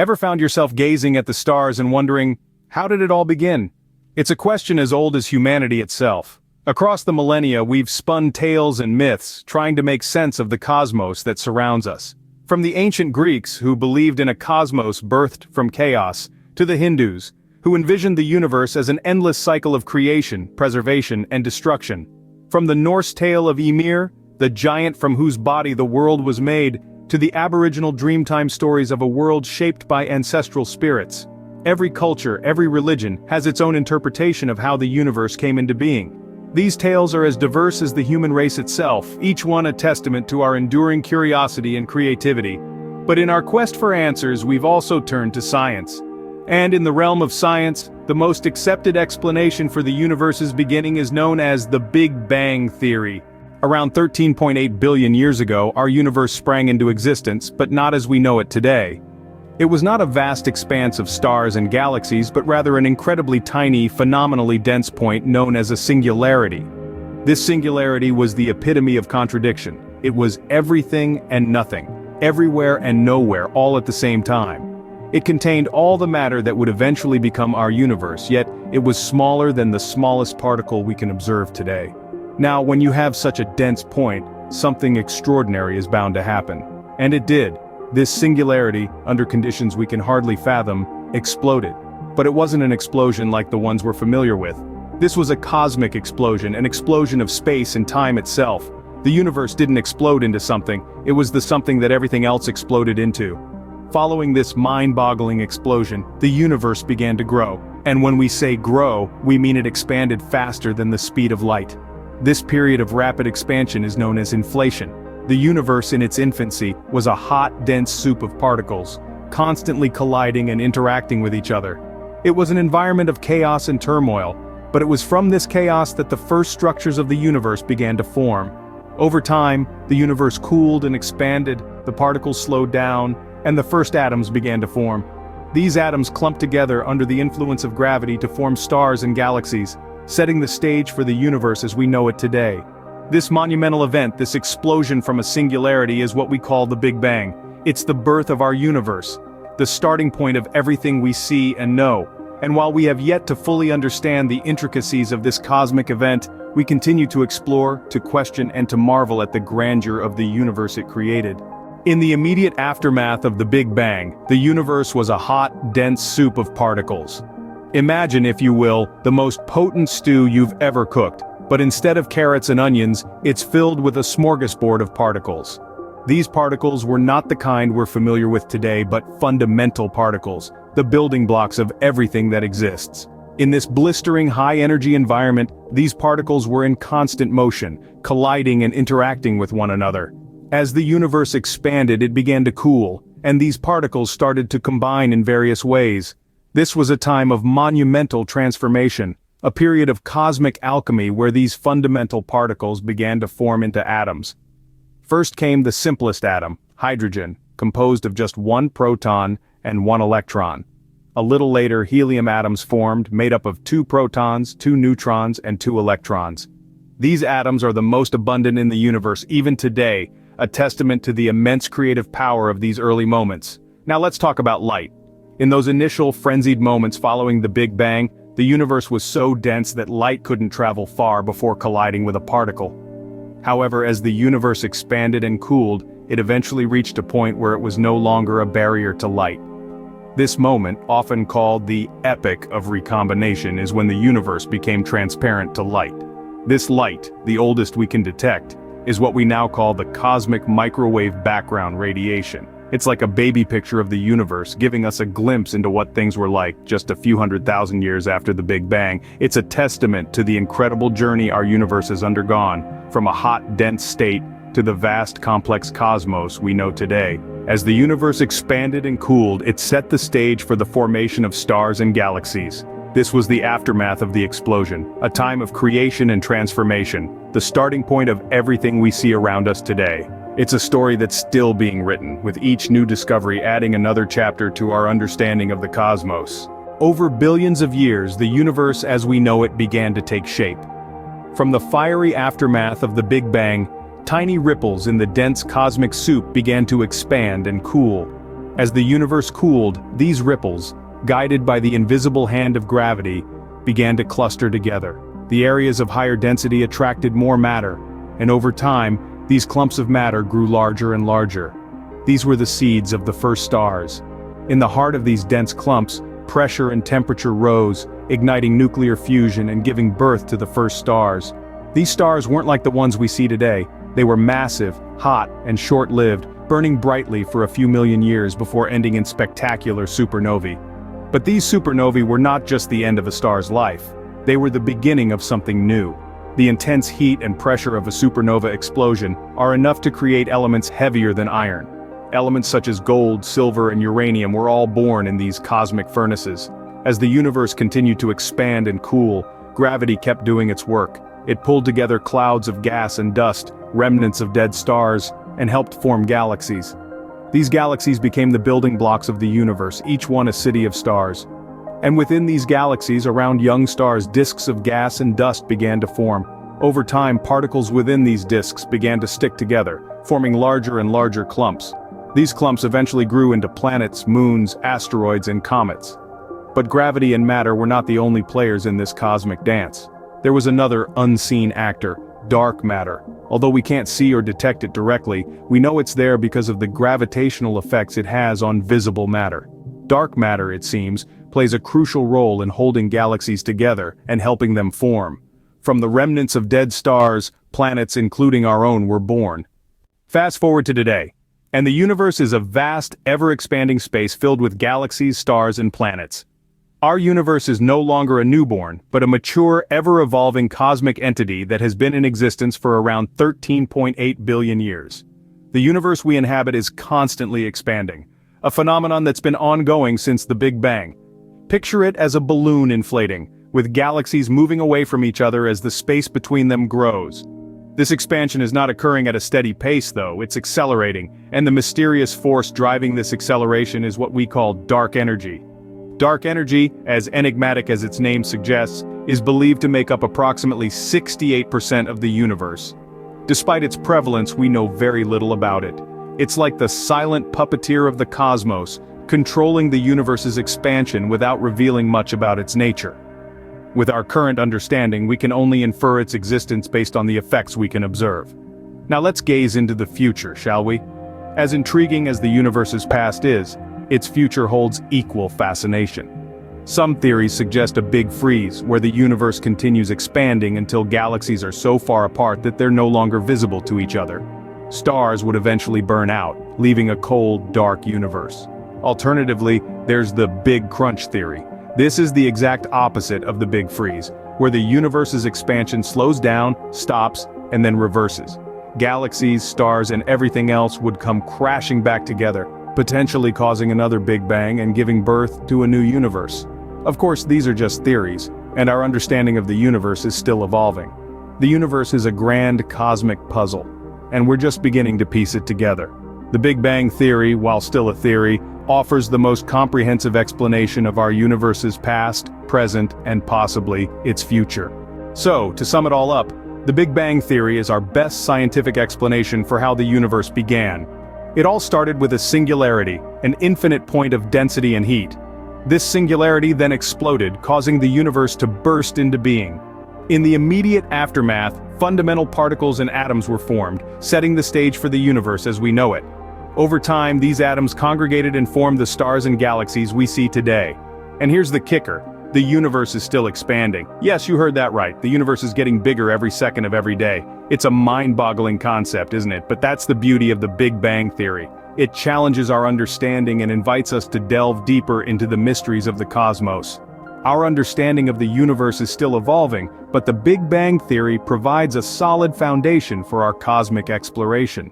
Ever found yourself gazing at the stars and wondering, how did it all begin? It's a question as old as humanity itself. Across the millennia, we've spun tales and myths, trying to make sense of the cosmos that surrounds us. From the ancient Greeks, who believed in a cosmos birthed from chaos, to the Hindus, who envisioned the universe as an endless cycle of creation, preservation, and destruction. From the Norse tale of Ymir, the giant from whose body the world was made, to the Aboriginal Dreamtime stories of a world shaped by ancestral spirits. Every culture, every religion, has its own interpretation of how the universe came into being. These tales are as diverse as the human race itself, each one a testament to our enduring curiosity and creativity. But in our quest for answers, we've also turned to science. And in the realm of science, the most accepted explanation for the universe's beginning is known as the Big Bang Theory. Around 13.8 billion years ago, our universe sprang into existence, but not as we know it today. It was not a vast expanse of stars and galaxies, but rather an incredibly tiny, phenomenally dense point known as a singularity. This singularity was the epitome of contradiction. It was everything and nothing, everywhere and nowhere, all at the same time. It contained all the matter that would eventually become our universe, yet it was smaller than the smallest particle we can observe today. Now, when you have such a dense point, something extraordinary is bound to happen. And it did. This singularity, under conditions we can hardly fathom, exploded. But it wasn't an explosion like the ones we're familiar with. This was a cosmic explosion, an explosion of space and time itself. The universe didn't explode into something, it was the something that everything else exploded into. Following this mind-boggling explosion, the universe began to grow. And when we say grow, we mean it expanded faster than the speed of light. This period of rapid expansion is known as inflation. The universe in its infancy was a hot, dense soup of particles, constantly colliding and interacting with each other. It was an environment of chaos and turmoil, but it was from this chaos that the first structures of the universe began to form. Over time, the universe cooled and expanded, the particles slowed down, and the first atoms began to form. These atoms clumped together under the influence of gravity to form stars and galaxies, setting the stage for the universe as we know it today. This monumental event, this explosion from a singularity, is what we call the Big Bang. It's the birth of our universe, the starting point of everything we see and know. And while we have yet to fully understand the intricacies of this cosmic event, we continue to explore, to question, and to marvel at the grandeur of the universe it created. In the immediate aftermath of the Big Bang, the universe was a hot, dense soup of particles. Imagine, if you will, the most potent stew you've ever cooked, but instead of carrots and onions, it's filled with a smorgasbord of particles. These particles were not the kind we're familiar with today, but fundamental particles, the building blocks of everything that exists. In this blistering high-energy environment, these particles were in constant motion, colliding and interacting with one another. As the universe expanded, it began to cool, and these particles started to combine in various ways. This was a time of monumental transformation, a period of cosmic alchemy where these fundamental particles began to form into atoms. First came the simplest atom, hydrogen, composed of just one proton and one electron. A little later, helium atoms formed, made up of 2 protons, 2 neutrons, and 2 electrons. These atoms are the most abundant in the universe even today, a testament to the immense creative power of these early moments. Now let's talk about light. In those initial frenzied moments following the Big Bang, the universe was so dense that light couldn't travel far before colliding with a particle. However, as the universe expanded and cooled, it eventually reached a point where it was no longer a barrier to light. This moment, often called the epoch of recombination, is when the universe became transparent to light. This light, the oldest we can detect, is what we now call the cosmic microwave background radiation. It's like a baby picture of the universe, giving us a glimpse into what things were like just a few 100,000 years after the Big Bang. It's a testament to the incredible journey our universe has undergone, from a hot, dense state to the vast, complex cosmos we know today. As the universe expanded and cooled, it set the stage for the formation of stars and galaxies. This was the aftermath of the explosion, a time of creation and transformation, the starting point of everything we see around us today. It's a story that's still being written, with each new discovery adding another chapter to our understanding of the cosmos. Over billions of years, the universe as we know it began to take shape. From the fiery aftermath of the Big Bang, tiny ripples in the dense cosmic soup began to expand and cool. As the universe cooled, these ripples, guided by the invisible hand of gravity, began to cluster together. The areas of higher density attracted more matter, and over time, these clumps of matter grew larger and larger. These were the seeds of the first stars. In the heart of these dense clumps, pressure and temperature rose, igniting nuclear fusion and giving birth to the first stars. These stars weren't like the ones we see today. They were massive, hot, and short-lived, burning brightly for a few million years before ending in spectacular supernovae. But these supernovae were not just the end of a star's life. They were the beginning of something new. The intense heat and pressure of a supernova explosion are enough to create elements heavier than iron. Elements such as gold, silver, and uranium were all born in these cosmic furnaces. As the universe continued to expand and cool, gravity kept doing its work. It pulled together clouds of gas and dust, remnants of dead stars, and helped form galaxies. These galaxies became the building blocks of the universe, each one a city of stars. And within these galaxies, around young stars, disks of gas and dust began to form. Over time, particles within these disks began to stick together, forming larger and larger clumps. These clumps eventually grew into planets, moons, asteroids, and comets. But gravity and matter were not the only players in this cosmic dance. There was another unseen actor, dark matter. Although we can't see or detect it directly, we know it's there because of the gravitational effects it has on visible matter. Dark matter, it seems, plays a crucial role in holding galaxies together and helping them form. From the remnants of dead stars, planets including our own were born. Fast forward to today, and the universe is a vast, ever-expanding space filled with galaxies, stars, and planets. Our universe is no longer a newborn, but a mature, ever-evolving cosmic entity that has been in existence for around 13.8 billion years. The universe we inhabit is constantly expanding, a phenomenon that's been ongoing since the Big Bang. Picture it as a balloon inflating, with galaxies moving away from each other as the space between them grows. This expansion is not occurring at a steady pace though, it's accelerating, and the mysterious force driving this acceleration is what we call dark energy. Dark energy, as enigmatic as its name suggests, is believed to make up approximately 68% of the universe. Despite its prevalence, we know very little about it. It's like the silent puppeteer of the cosmos, controlling the universe's expansion without revealing much about its nature. With our current understanding, we can only infer its existence based on the effects we can observe. Now let's gaze into the future, shall we? As intriguing as the universe's past is, its future holds equal fascination. Some theories suggest a big freeze, where the universe continues expanding until galaxies are so far apart that they're no longer visible to each other. Stars would eventually burn out, leaving a cold, dark universe. Alternatively, there's the Big Crunch theory. This is the exact opposite of the Big Freeze, where the universe's expansion slows down, stops, and then reverses. Galaxies, stars, and everything else would come crashing back together, potentially causing another Big Bang and giving birth to a new universe. Of course, these are just theories, and our understanding of the universe is still evolving. The universe is a grand cosmic puzzle, and we're just beginning to piece it together. The Big Bang theory, while still a theory, offers the most comprehensive explanation of our universe's past, present, and possibly its future. So, to sum it all up, the Big Bang theory is our best scientific explanation for how the universe began. It all started with a singularity, an infinite point of density and heat. This singularity then exploded, causing the universe to burst into being. In the immediate aftermath, fundamental particles and atoms were formed, setting the stage for the universe as we know it. Over time, these atoms congregated and formed the stars and galaxies we see today. And here's the kicker: the universe is still expanding. Yes, you heard that right, the universe is getting bigger every second of every day. It's a mind-boggling concept, isn't it? But that's the beauty of the Big Bang theory. It challenges our understanding and invites us to delve deeper into the mysteries of the cosmos. Our understanding of the universe is still evolving, but the Big Bang theory provides a solid foundation for our cosmic exploration.